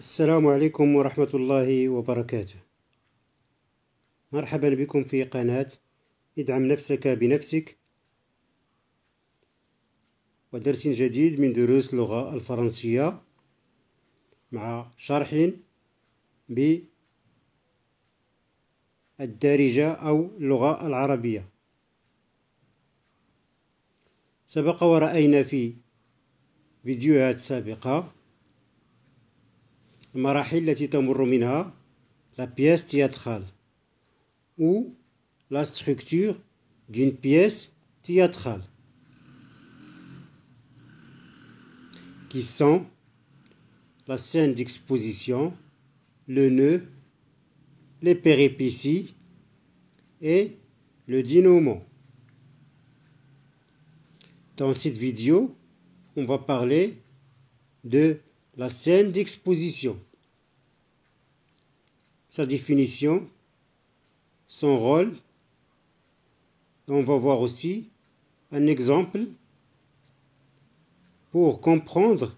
السلام عليكم ورحمة الله وبركاته. مرحبا بكم في قناة ادعم نفسك بنفسك ودرس جديد من دروس اللغة الفرنسية مع شرح بالدارجة أو اللغة العربية. سبق ورأينا في فيديوهات سابقة المراحل التي تمر منها la pièce théâtrale ou la structure d'une pièce théâtrale, qui sont la scène d'exposition, le nœud, les péripéties et le dénouement. Dans cette vidéo, on va parler de la scène d'exposition, sa définition, son rôle. On va voir aussi un exemple pour comprendre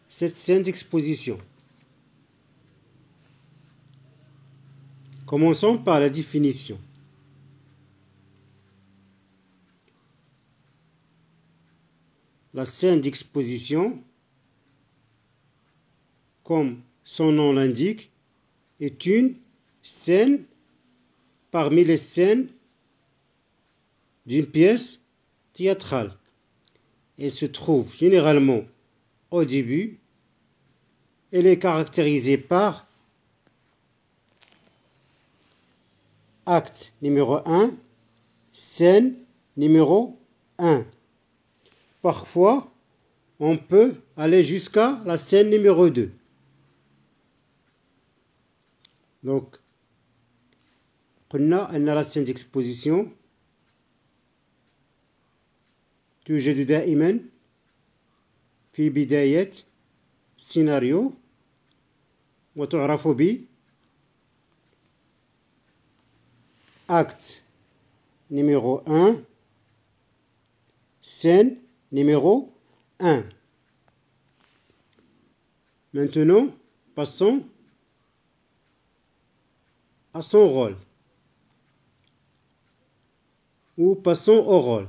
cette scène d'exposition. Commençons par la définition. La scène d'exposition, comme son nom l'indique, est une scène parmi les scènes d'une pièce théâtrale. Elle se trouve généralement au début. Elle est caractérisée par acte numéro 1, scène numéro 1. Parfois, on peut aller jusqu'à la scène numéro 2. Donc, قلنا أن la scène d'exposition توجد دائما في بداية سيناريو وتعرف ب acte numéro 1, scène numéro 1. Maintenant, passons à son rôle. Ou passons au rôle.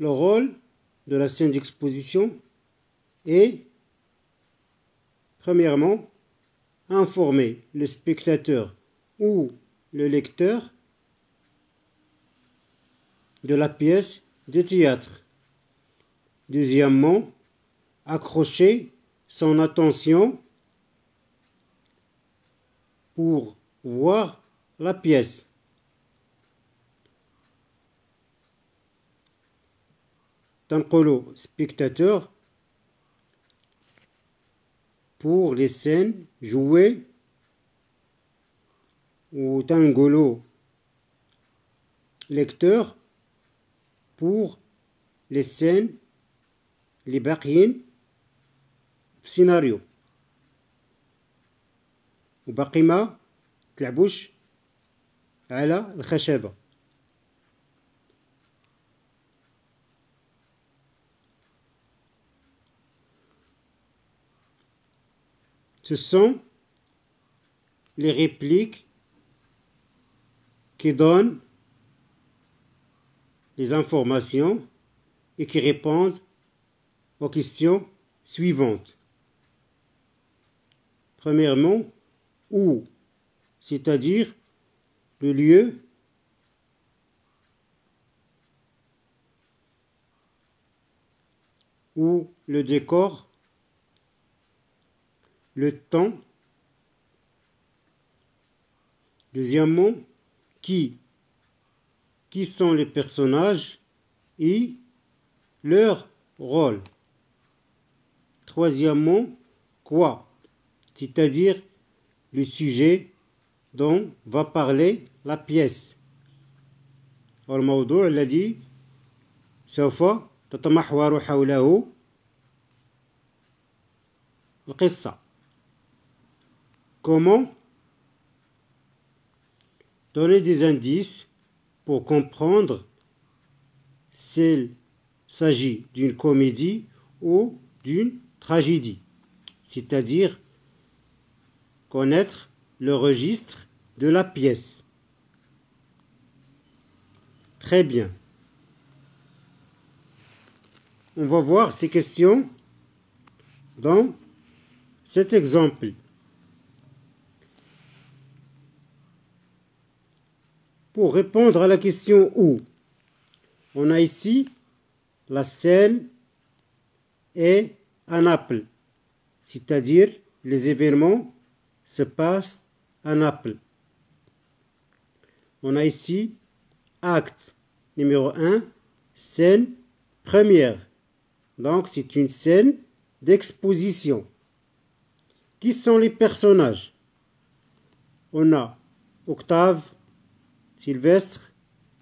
Le rôle de la scène d'exposition est, premièrement, informer le spectateur ou le lecteur de la pièce de théâtre. Deuxièmement, accrocher son attention pour voir la pièce. تنقل spectateur pour les scènes jouées ou تنقل lecteur pour les scènes اللي باقيين في السيناريو وباقي ما تلعبوش على الخشبة. Ce sont les répliques qui donnent les informations et qui répondent aux questions suivantes. Premièrement, où, c'est-à-dire le lieu ou le décor, le temps. Deuxièmement, qui sont les personnages et leur rôle. Troisièmement, quoi, c'est-à-dire le sujet dont va parler la pièce. والموضوع الذي سوف تتمحور حوله القصة. Comment donner des indices pour comprendre s'il s'agit d'une comédie ou d'une tragédie, c'est-à-dire connaître le registre de la pièce. Très bien. On va voir ces questions dans cet exemple. Pour répondre à la question où, on a ici la scène est à Naples, c'est-à-dire les événements se passent à Naples. On a ici acte numéro 1, scène première. Donc c'est une scène d'exposition. Qui sont les personnages? On a Octave, Sylvestre,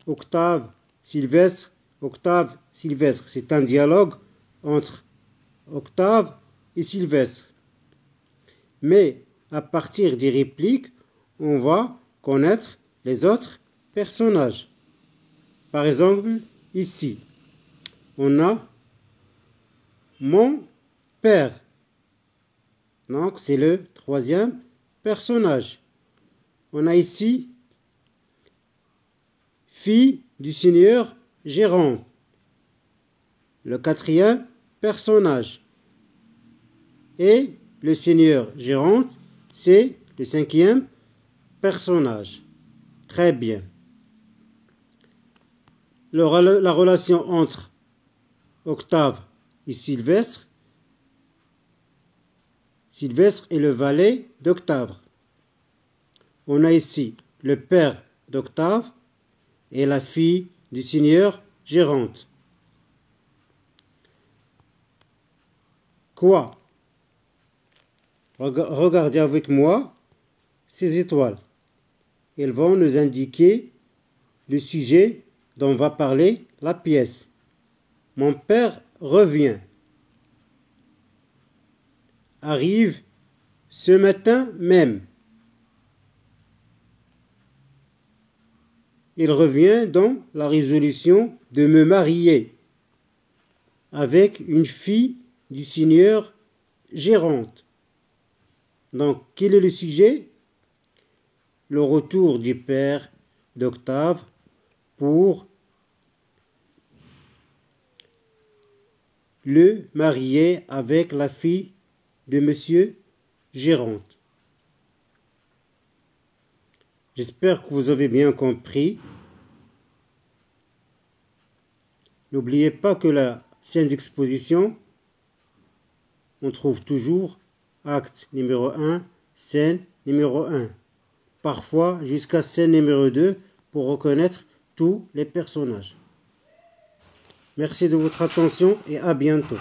Octave, Sylvestre, Octave, Sylvestre. C'est un dialogue entre Octave et Sylvestre. Mais à partir des répliques, on va connaître les autres personnages. Par exemple, ici, on a mon père. Donc, c'est le troisième personnage. On a ici fille du seigneur Géronte. Le quatrième personnage. Et le seigneur Géronte, c'est le cinquième personnage. Très bien. La relation entre Octave et Sylvestre. Sylvestre est le valet d'Octave. On a ici le père d'Octave et la fille du seigneur Géronte. Quoi? Regardez avec moi ces étoiles. Elles vont nous indiquer le sujet dont va parler la pièce. Mon père revient. Arrive ce matin même. Il revient dans la résolution de me marier avec une fille du seigneur Géronte. Donc, quel est le sujet? Le retour du père d'Octave pour le marier avec la fille de monsieur Géronte. J'espère que vous avez bien compris. N'oubliez pas que la scène d'exposition, on trouve toujours acte numéro 1, scène numéro 1. Parfois jusqu'à scène numéro 2 pour reconnaître tous les personnages. Merci de votre attention et à bientôt.